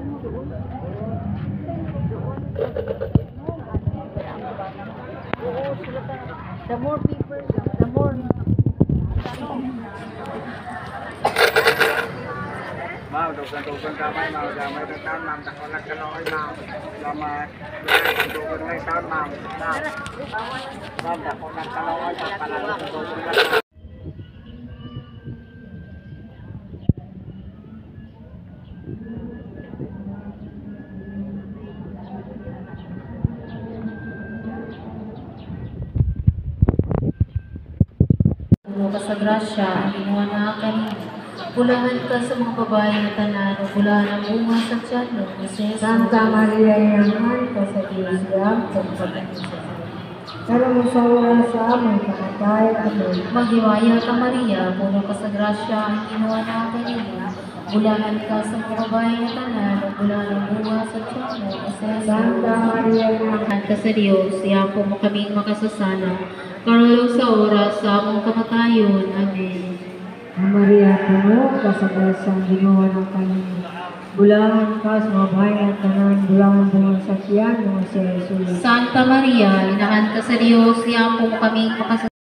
The more people, the more mau dugan kamay mau gamay ng taon ma'am takolag kaloy ma'am gamay dugan ng taon ma'am ma'am takolag kaloy pagpalang dugan ka sa grasya, ginawa na kanina. Pulahan ka sa mga babae na tanan, pulahan ang bunga sa tiyan mo. Santa Maria, yaman ka sa Diyos, yam, pero mo sa oras sa aming kamatay, amen. Maghiwaya ka Maria, puno ka sa grasya, ang ginawa na kanina. Pulahan ka sa mga babae na tanan, pulahan ang bunga sa tiyan mo. Santa Maria, Pulahan ka sa Diyos, iyapo mo kaming makasasana. Karulong sa oras sa among kamatayon. Amen. Maria, puno ka sa grasya, ginawa ng kanina. Bulahan ka sa mga bahay at tanan, bulahan bunga sa tiyan mo si Jesus. Santa Maria, inahan ka sa Diyos, iyapo mo kaming makasasana.